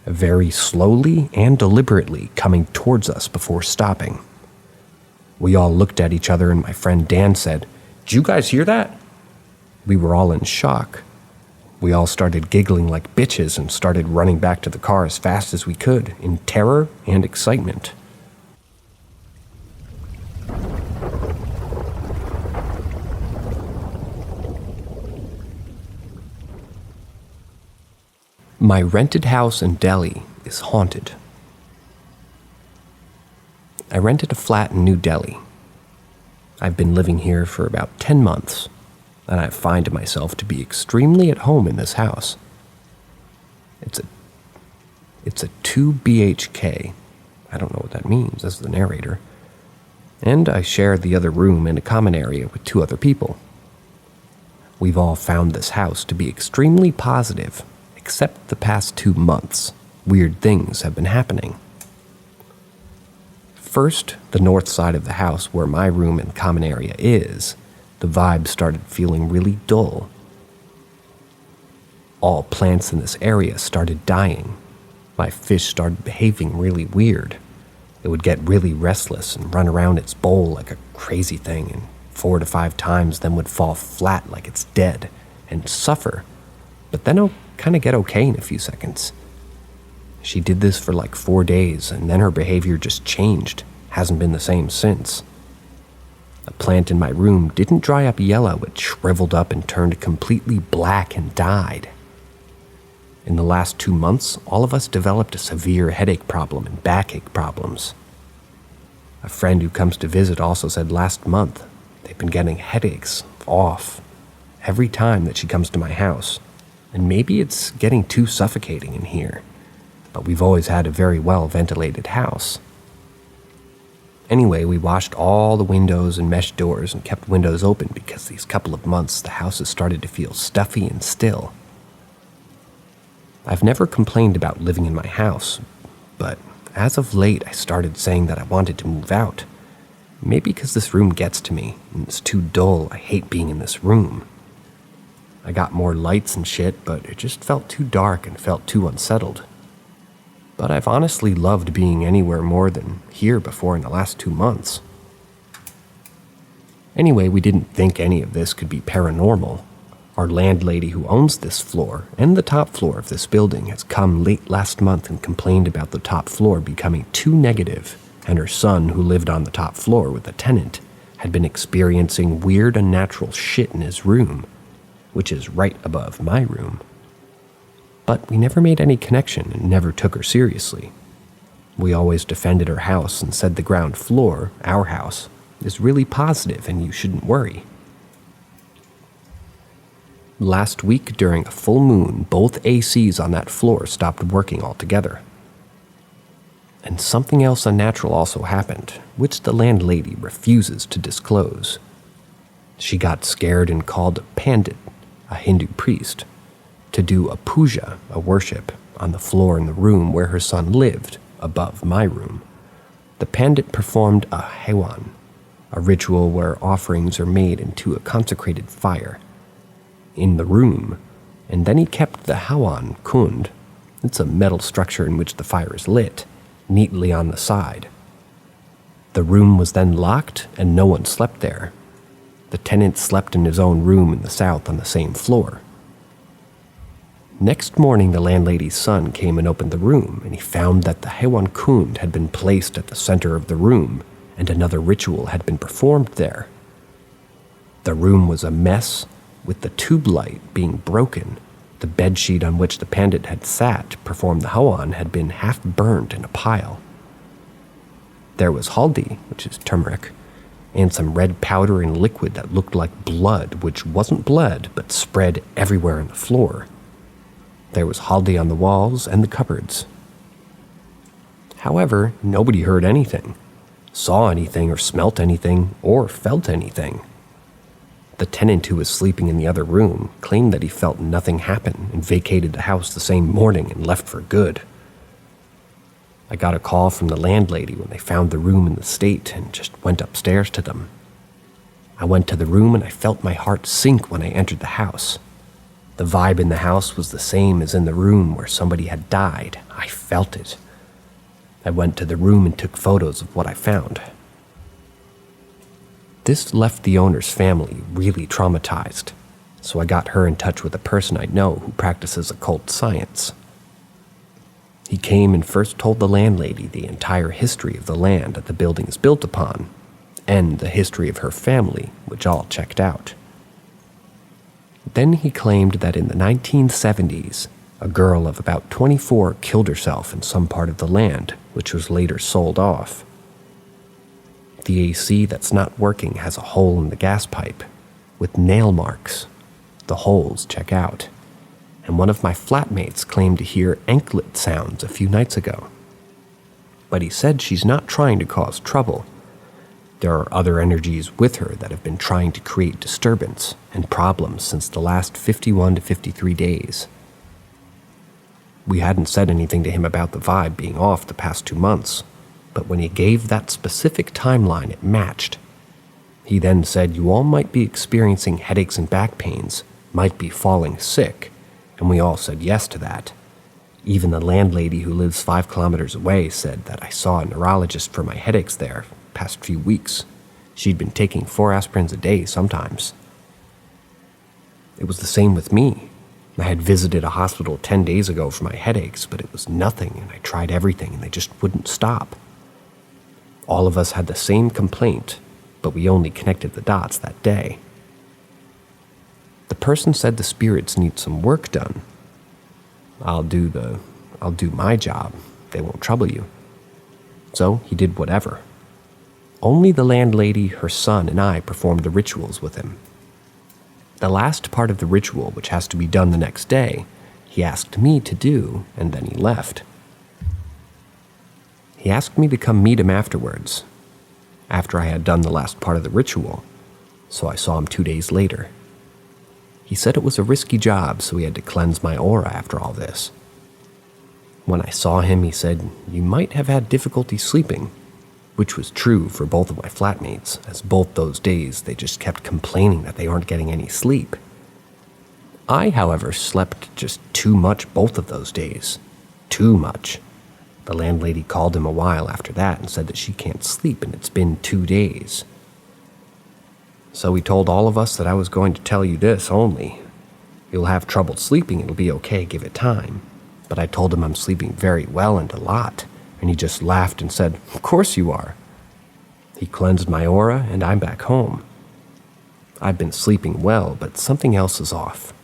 very slowly and deliberately coming towards us before stopping. We all looked at each other and my friend Dan said, "Did you guys hear that?" We were all in shock. We all started giggling like bitches and started running back to the car as fast as we could, in terror and excitement. My rented house in Delhi is haunted. I rented a flat in New Delhi. I've been living here for about 10 months, and I find myself to be extremely at home in this house. It's a 2 BHK. I don't know what that means as the narrator. And I share the other room in a common area with 2 other people. We've all found this house to be extremely positive, except the past 2 months. Weird things have been happening. First, the north side of the house where my room and common area is, the vibe started feeling really dull. All plants in this area started dying. My fish started behaving really weird. It would get really restless and run around its bowl like a crazy thing, and 4 to 5 times then would fall flat like it's dead and suffer, but then it'll kind of get okay in a few seconds. She did this for like 4 days, and then her behavior just changed. Hasn't been the same since. A plant in my room didn't dry up yellow, it shriveled up and turned completely black and died. In the last 2 months, all of us developed a severe headache problem and backache problems. A friend who comes to visit also said last month they've been getting headaches off every time that she comes to my house, and maybe it's getting too suffocating in here, but we've always had a very well-ventilated house. Anyway, we washed all the windows and mesh doors and kept windows open because these couple of months the house has started to feel stuffy and still. I've never complained about living in my house, but as of late I started saying that I wanted to move out. Maybe because this room gets to me, and it's too dull. I hate being in this room. I got more lights and shit, but it just felt too dark and felt too unsettled. But I've honestly loved being anywhere more than here before in the last 2 months. Anyway, we didn't think any of this could be paranormal. Our landlady who owns this floor and the top floor of this building has come late last month and complained about the top floor becoming too negative, and her son, who lived on the top floor with a tenant, had been experiencing weird unnatural shit in his room, which is right above my room. But we never made any connection and never took her seriously. We always defended her house and said the ground floor, our house, is really positive and you shouldn't worry. Last week during a full moon, both ACs on that floor stopped working altogether. And something else unnatural also happened, which the landlady refuses to disclose. She got scared and called a pandit, a Hindu priest, to do a puja, a worship, on the floor in the room where her son lived, above my room. The pandit performed a hawan, a ritual where offerings are made into a consecrated fire, in the room, and then he kept the hawan kund, it's a metal structure in which the fire is lit, neatly on the side. The room was then locked and no one slept there. The tenant slept in his own room in the south on the same floor. Next morning, the landlady's son came and opened the room, and he found that the hawan kund had been placed at the center of the room, and another ritual had been performed there. The room was a mess, with the tube light being broken. The bedsheet on which the pandit had sat to perform the hawan had been half burnt in a pile. There was haldi, which is turmeric, and some red powder and liquid that looked like blood, which wasn't blood, but spread everywhere on the floor. There was haldi on the walls and the cupboards. However, nobody heard anything, saw anything, or smelt anything, or felt anything. The tenant who was sleeping in the other room claimed that he felt nothing happen and vacated the house the same morning and left for good. I got a call from the landlady when they found the room in the state and just went upstairs to them. I went to the room and I felt my heart sink when I entered the house. The vibe in the house was the same as in the room where somebody had died. I felt it. I went to the room and took photos of what I found. This left the owner's family really traumatized, so I got her in touch with a person I know who practices occult science. He came and first told the landlady the entire history of the land that the building is built upon, and the history of her family, which all checked out. Then he claimed that in the 1970s, a girl of about 24 killed herself in some part of the land, which was later sold off. The AC that's not working has a hole in the gas pipe, with nail marks. The holes check out. And one of my flatmates claimed to hear anklet sounds a few nights ago. But he said she's not trying to cause trouble. There are other energies with her that have been trying to create disturbance and problems since the last 51 to 53 days. We hadn't said anything to him about the vibe being off the past 2 months, but when he gave that specific timeline, it matched. He then said you all might be experiencing headaches and back pains, might be falling sick, and we all said yes to that. Even the landlady who lives 5 kilometers away said that I saw a neurologist for my headaches there past few weeks. She'd been taking 4 aspirins a day sometimes. It was the same with me. I had visited a hospital 10 days ago for my headaches, but it was nothing, and I tried everything, and they just wouldn't stop. All of us had the same complaint, but we only connected the dots that day. The person said the spirits need some work done. I'll do my job. They won't trouble you. So he did whatever. Only the landlady, her son, and I performed the rituals with him. The last part of the ritual, which has to be done the next day, he asked me to do, and then he left. He asked me to come meet him afterwards, after I had done the last part of the ritual, so I saw him 2 days later. He said it was a risky job, so he had to cleanse my aura after all this. When I saw him, he said, "You might have had difficulty sleeping," which was true for both of my flatmates, as both those days they just kept complaining that they aren't getting any sleep. I, however, slept just too much both of those days. Too much. The landlady called him a while after that and said that she can't sleep and it's been 2 days. So he told all of us that I was going to tell you this only. You'll have trouble sleeping, it'll be okay, give it time. But I told him I'm sleeping very well and a lot, and he just laughed and said, "Of course you are." He cleansed my aura and I'm back home. I've been sleeping well, but something else is off.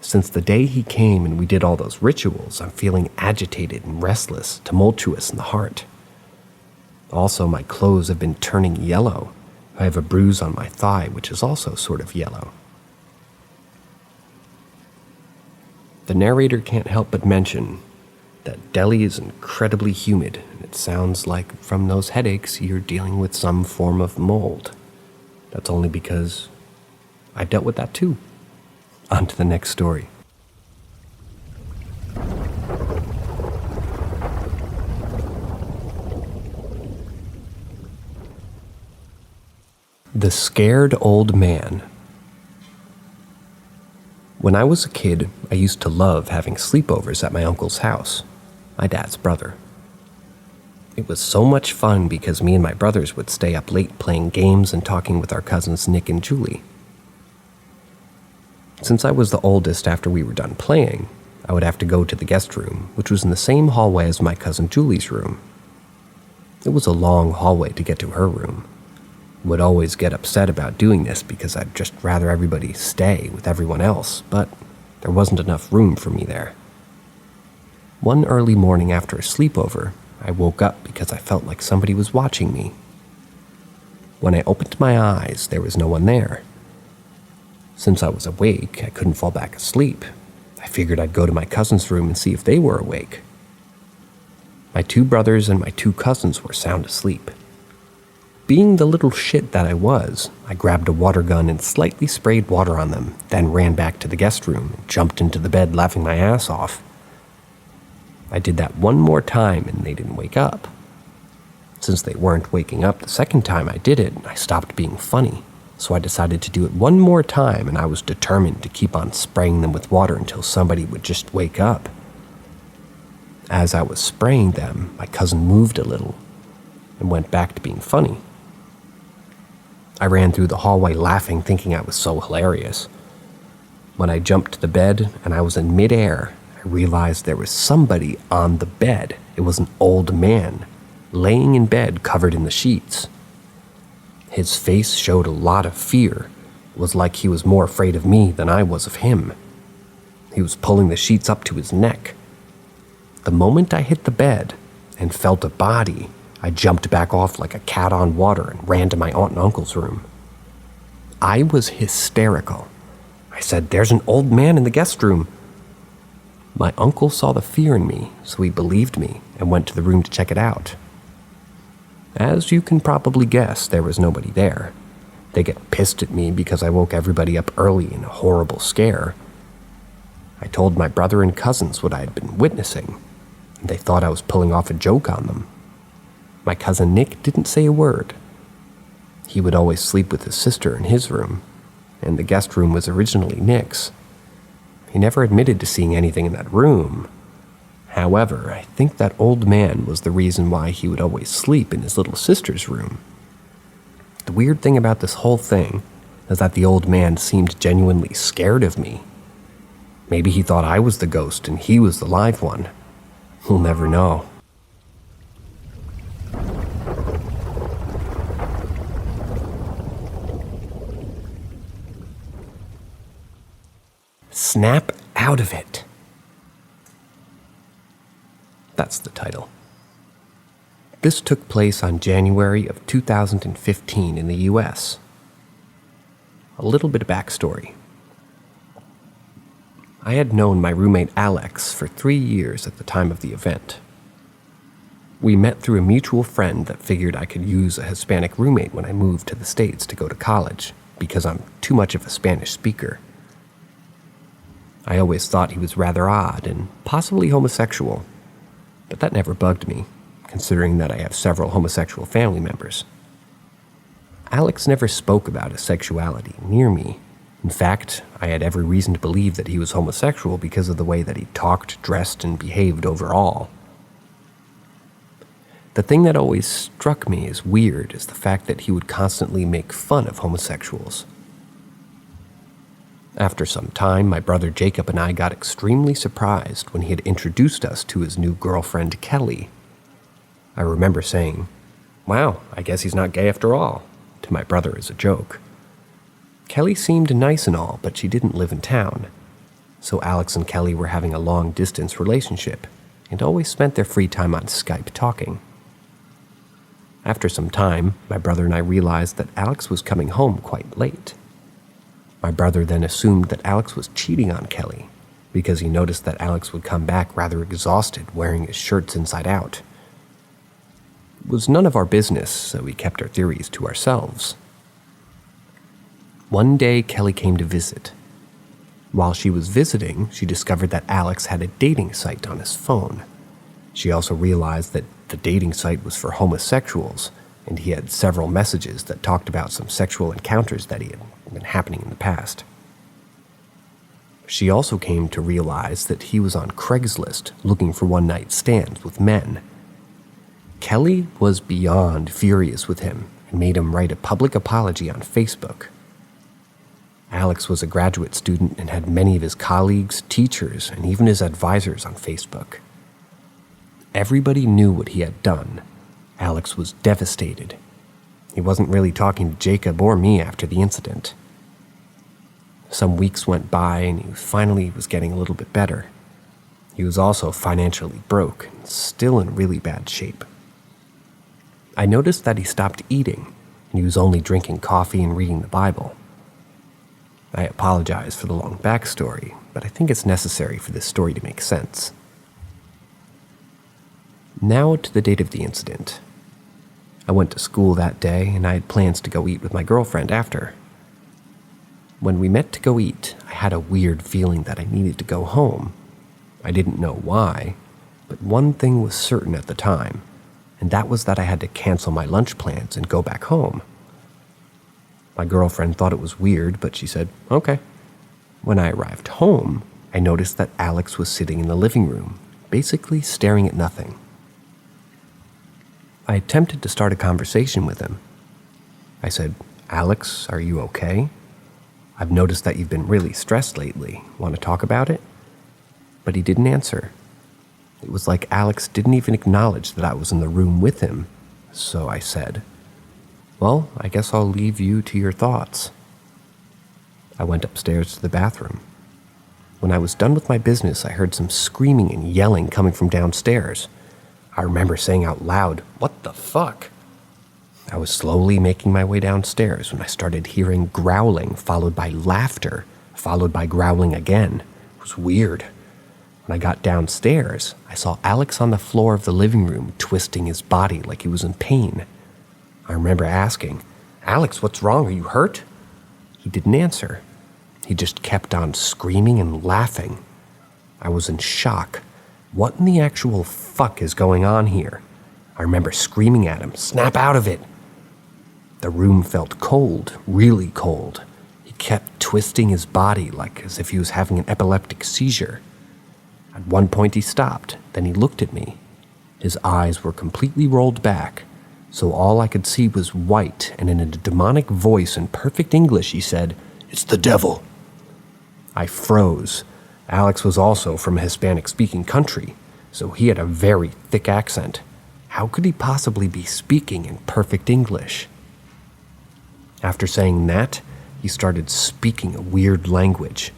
Since the day he came and we did all those rituals, I'm feeling agitated and restless, tumultuous in the heart. Also, my clothes have been turning yellow. I have a bruise on my thigh, which is also sort of yellow. The narrator can't help but mention that Delhi is incredibly humid, and it sounds like from those headaches you're dealing with some form of mold. That's only because I dealt with that too. On to the next story. The Scared Old Man. When I was a kid, I used to love having sleepovers at my uncle's house, my dad's brother. It was so much fun because me and my brothers would stay up late playing games and talking with our cousins Nick and Julie. Since I was the oldest after we were done playing, I would have to go to the guest room, which was in the same hallway as my cousin Julie's room. It was a long hallway to get to her room. Would always get upset about doing this because I'd just rather everybody stay with everyone else, but there wasn't enough room for me there. One early morning after a sleepover, I woke up because I felt like somebody was watching me. When I opened my eyes, there was no one there. Since I was awake, I couldn't fall back asleep. I figured I'd go to my cousin's room and see if they were awake. My 2 brothers and my 2 cousins were sound asleep. Being the little shit that I was, I grabbed a water gun and slightly sprayed water on them, then ran back to the guest room and jumped into the bed laughing my ass off. I did that one more time and they didn't wake up. Since they weren't waking up the second time I did it, I stopped being funny, so I decided to do it one more time, and I was determined to keep on spraying them with water until somebody would just wake up. As I was spraying them, my cousin moved a little and went back to being funny. I ran through the hallway laughing, thinking I was so hilarious. When I jumped to the bed and I was in midair, I realized there was somebody on the bed. It was an old man, laying in bed covered in the sheets. His face showed a lot of fear. It was like he was more afraid of me than I was of him. He was pulling the sheets up to his neck. The moment I hit the bed and felt a body, I jumped back off like a cat on water and ran to my aunt and uncle's room. I was hysterical. I said, "There's an old man in the guest room." My uncle saw the fear in me, so he believed me and went to the room to check it out. As you can probably guess, there was nobody there. They get pissed at me because I woke everybody up early in a horrible scare. I told my brother and cousins what I had been witnessing, and they thought I was pulling off a joke on them. My cousin Nick didn't say a word. He would always sleep with his sister in his room, and the guest room was originally Nick's. He never admitted to seeing anything in that room, However, I think that old man was the reason why he would always sleep in his little sister's room. The weird thing about this whole thing is that the old man seemed genuinely scared of me. Maybe he thought I was the ghost and he was the live one. We'll never know. Snap Out of It. That's the title. This took place on January of 2015 in the US. A little bit of backstory. I had known my roommate Alex for 3 years at the time of the event. We met through a mutual friend that figured I could use a Hispanic roommate when I moved to the States to go to college, because I'm too much of a Spanish speaker. I always thought he was rather odd and possibly homosexual, but that never bugged me, considering that I have several homosexual family members. Alex never spoke about his sexuality near me. In fact, I had every reason to believe that he was homosexual because of the way that he talked, dressed, and behaved overall. The thing that always struck me as weird is the fact that he would constantly make fun of homosexuals. After some time, my brother Jacob and I got extremely surprised when he had introduced us to his new girlfriend, Kelly. I remember saying, "Wow, I guess he's not gay after all," to my brother as a joke. Kelly seemed nice and all, but she didn't live in town. So Alex and Kelly were having a long-distance relationship and always spent their free time on Skype talking. After some time, my brother and I realized that Alex was coming home quite late. My brother then assumed that Alex was cheating on Kelly because he noticed that Alex would come back rather exhausted, wearing his shirts inside out. It was none of our business, so we kept our theories to ourselves. One day, Kelly came to visit. While she was visiting, she discovered that Alex had a dating site on his phone. She also realized that the dating site was for homosexuals, and he had several messages that talked about some sexual encounters that had been happening in the past. She also came to realize that he was on Craigslist looking for one-night stands with men. Kelly was beyond furious with him and made him write a public apology on Facebook. Alex was a graduate student and had many of his colleagues, teachers, and even his advisors on Facebook. Everybody knew what he had done. Alex was devastated. He wasn't really talking to Jacob or me after the incident. Some weeks went by and he finally was getting a little bit better. He was also financially broke and still in really bad shape. I noticed that he stopped eating and he was only drinking coffee and reading the Bible. I apologize for the long backstory, but I think it's necessary for this story to make sense. Now to the date of the incident. I went to school that day and I had plans to go eat with my girlfriend after. When we met to go eat, I had a weird feeling that I needed to go home. I didn't know why, but one thing was certain at the time, and that was that I had to cancel my lunch plans and go back home. My girlfriend thought it was weird, but she said, "Okay." When I arrived home, I noticed that Alex was sitting in the living room, basically staring at nothing. I attempted to start a conversation with him. I said, "Alex, are you okay? I've noticed that you've been really stressed lately. Want to talk about it?" But he didn't answer. It was like Alex didn't even acknowledge that I was in the room with him. So I said, "Well, I guess I'll leave you to your thoughts." I went upstairs to the bathroom. When I was done with my business, I heard some screaming and yelling coming from downstairs. I remember saying out loud, "What the fuck?" I was slowly making my way downstairs when I started hearing growling, followed by laughter, followed by growling again. It was weird. When I got downstairs, I saw Alex on the floor of the living room twisting his body like he was in pain. I remember asking, "Alex, what's wrong? Are you hurt?" He didn't answer. He just kept on screaming and laughing. I was in shock. What in the actual fuck is going on here? I remember screaming at him, "Snap out of it!" The room felt cold, really cold. He kept twisting his body like as if he was having an epileptic seizure. At one point he stopped, then he looked at me. His eyes were completely rolled back, so all I could see was white, and in a demonic voice in perfect English he said, "It's the devil." I froze. Alex was also from a Hispanic-speaking country, so he had a very thick accent. How could he possibly be speaking in perfect English? After saying that, he started speaking a weird language.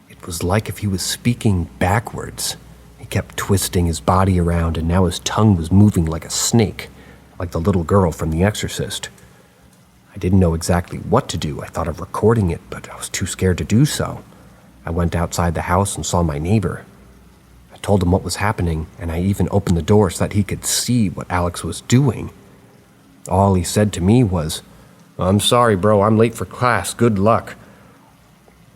It was like if he was speaking backwards. He kept twisting his body around, and now his tongue was moving like a snake, like the little girl from The Exorcist. I didn't know exactly what to do. I thought of recording it, but I was too scared to do so. I went outside the house and saw my neighbor. I told him what was happening, and I even opened the door so that he could see what Alex was doing. All he said to me was, "I'm sorry, bro, I'm late for class. Good luck."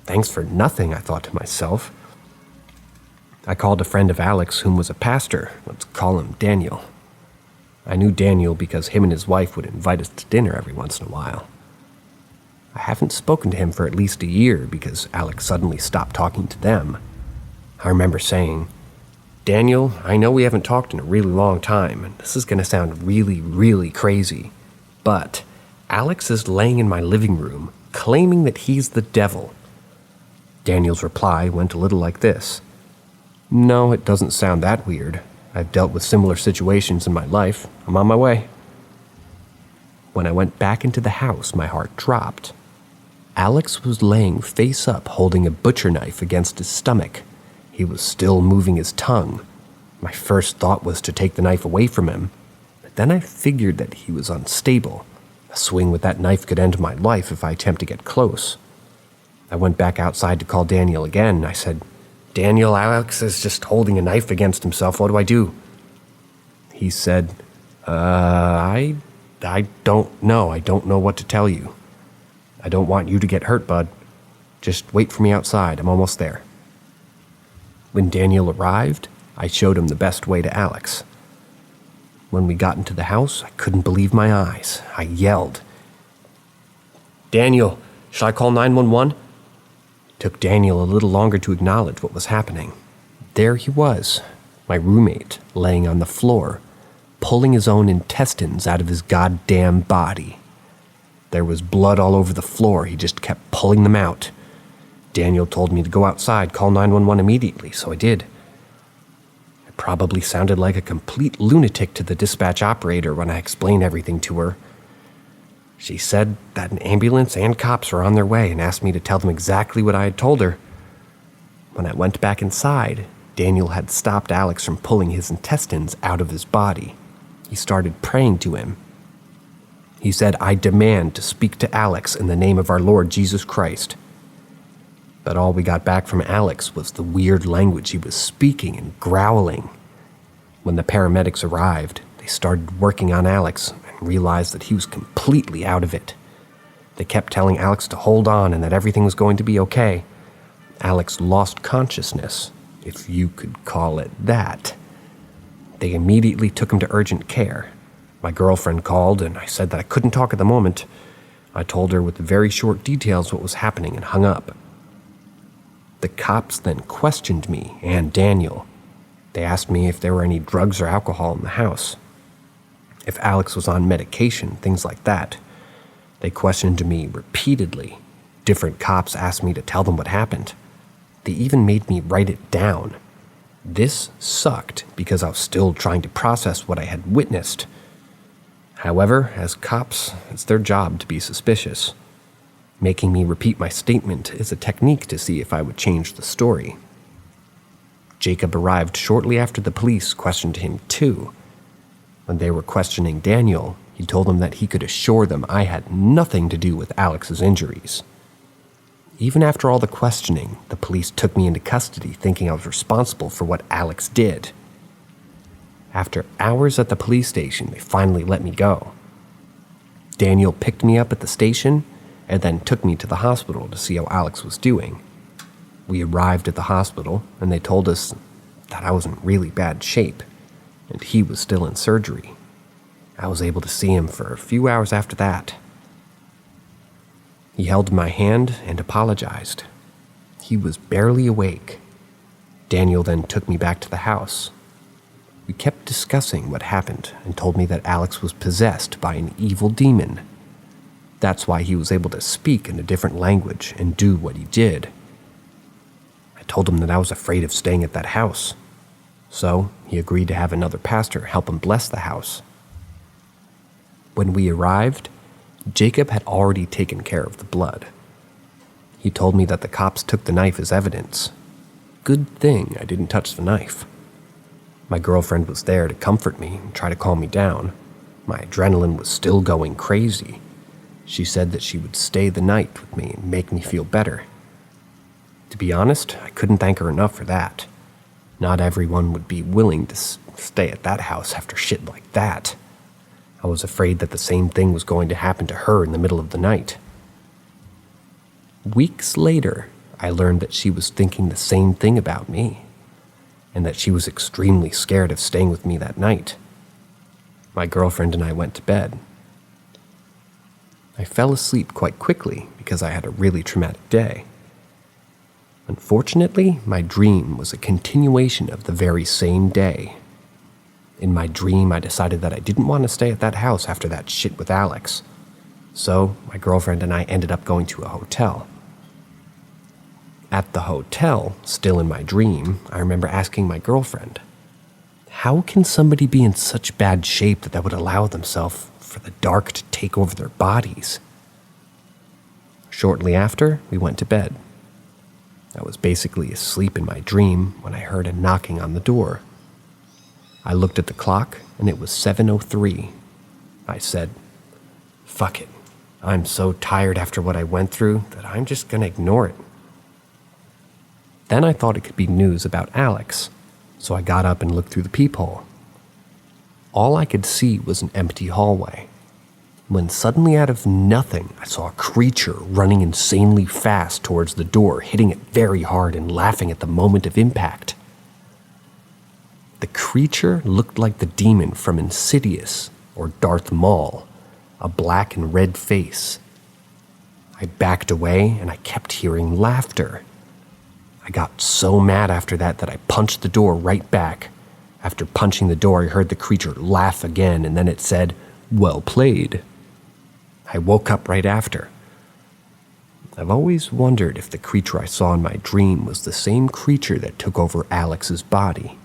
Thanks for nothing, I thought to myself. I called a friend of Alex whom was a pastor. Let's call him Daniel. I knew Daniel because him and his wife would invite us to dinner every once in a while. I haven't spoken to him for at least a year because Alex suddenly stopped talking to them. I remember saying, "Daniel, I know we haven't talked in a really long time, and this is going to sound really, really crazy, but Alex is laying in my living room claiming that he's the devil." Daniel's reply went a little like this: "No, it doesn't sound that weird. I've dealt with similar situations in my life. I'm on my way." When I went back into the house, my heart dropped. Alex was laying face up holding a butcher knife against his stomach. He was still moving his tongue. My first thought was to take the knife away from him, but then I figured that he was unstable. A swing with that knife could end my life if I attempt to get close. I went back outside to call Daniel again. I said, "Daniel, Alex is just holding a knife against himself. What do I do?" He said, I don't know. I don't know what to tell you. I don't want you to get hurt, bud. Just wait for me outside. I'm almost there." When Daniel arrived, I showed him the best way to Alex. When we got into the house, I couldn't believe my eyes. I yelled, "Daniel, should I call 911? It took Daniel a little longer to acknowledge what was happening. There he was, my roommate, laying on the floor, pulling his own intestines out of his goddamn body. There was blood all over the floor. He just kept pulling them out. Daniel told me to go outside, call 911 immediately, so I did. I probably sounded like a complete lunatic to the dispatch operator when I explained everything to her. She said that an ambulance and cops were on their way and asked me to tell them exactly what I had told her. When I went back inside, Daniel had stopped Alex from pulling his intestines out of his body. He started praying to him. He said, "I demand to speak to Alex in the name of our Lord Jesus Christ." But all we got back from Alex was the weird language he was speaking and growling. When the paramedics arrived, they started working on Alex and realized that he was completely out of it. They kept telling Alex to hold on and that everything was going to be okay. Alex lost consciousness, if you could call it that. They immediately took him to urgent care. My girlfriend called, and I said that I couldn't talk at the moment. I told her with very short details what was happening and hung up. The cops then questioned me and Daniel. They asked me if there were any drugs or alcohol in the house, if Alex was on medication, things like that. They questioned me repeatedly. Different cops asked me to tell them what happened. They even made me write it down. This sucked because I was still trying to process what I had witnessed. However, as cops, it's their job to be suspicious. Making me repeat my statement is a technique to see if I would change the story. Jacob arrived shortly after the police questioned him too. When they were questioning Daniel, he told them that he could assure them I had nothing to do with Alex's injuries. Even after all the questioning, the police took me into custody thinking I was responsible for what Alex did. After hours at the police station, they finally let me go. Daniel picked me up at the station and then took me to the hospital to see how Alex was doing. We arrived at the hospital, and they told us that I was in really bad shape, and he was still in surgery. I was able to see him for a few hours after that. He held my hand and apologized. He was barely awake. Daniel then took me back to the house. We kept discussing what happened and told me that Alex was possessed by an evil demon. That's why he was able to speak in a different language and do what he did. I told him that I was afraid of staying at that house, so he agreed to have another pastor help him bless the house. When we arrived, Jacob had already taken care of the blood. He told me that the cops took the knife as evidence. Good thing I didn't touch the knife. My girlfriend was there to comfort me and try to calm me down. My adrenaline was still going crazy. She said that she would stay the night with me and make me feel better. To be honest, I couldn't thank her enough for that. Not everyone would be willing to stay at that house after shit like that. I was afraid that the same thing was going to happen to her in the middle of the night. Weeks later, I learned that she was thinking the same thing about me, and that she was extremely scared of staying with me that night. My girlfriend and I went to bed. I fell asleep quite quickly because I had a really traumatic day. Unfortunately, my dream was a continuation of the very same day. In my dream, I decided that I didn't want to stay at that house after that shit with Alex. So, my girlfriend and I ended up going to a hotel. At the hotel, still in my dream, I remember asking my girlfriend, how can somebody be in such bad shape that would allow themselves for the dark to take over their bodies? Shortly after, we went to bed. I was basically asleep in my dream when I heard a knocking on the door. I looked at the clock, and it was 7:03. I said, fuck it. I'm so tired after what I went through that I'm just gonna ignore it. Then I thought it could be news about Alex, so I got up and looked through the peephole. All I could see was an empty hallway, when suddenly out of nothing I saw a creature running insanely fast towards the door, hitting it very hard and laughing at the moment of impact. The creature looked like the demon from Insidious or Darth Maul, a black and red face. I backed away and I kept hearing laughter. I got so mad after that I punched the door right back. After punching the door, I heard the creature laugh again, and then it said, "Well played." I woke up right after. I've always wondered if the creature I saw in my dream was the same creature that took over Alex's body.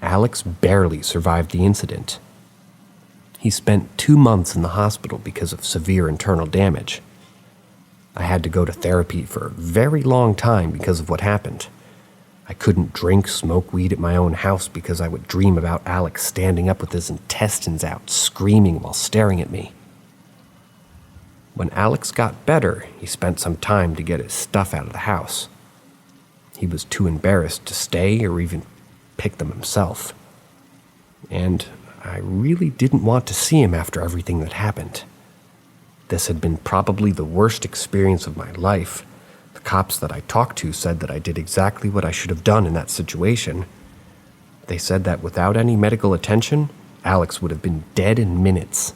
Alex barely survived the incident. He spent 2 months in the hospital because of severe internal damage. I had to go to therapy for a very long time because of what happened. I couldn't smoke weed at my own house because I would dream about Alex standing up with his intestines out, screaming while staring at me. When Alex got better, he spent some time to get his stuff out of the house. He was too embarrassed to stay or even pick them himself. And I really didn't want to see him after everything that happened. This had been probably the worst experience of my life. The cops that I talked to said that I did exactly what I should have done in that situation. They said that without any medical attention, Alex would have been dead in minutes.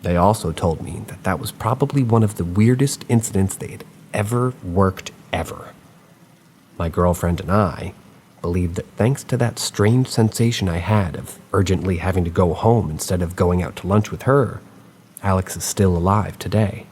They also told me that that was probably one of the weirdest incidents they had ever worked ever. My girlfriend and I believed that thanks to that strange sensation I had of urgently having to go home instead of going out to lunch with her, Alex is still alive today.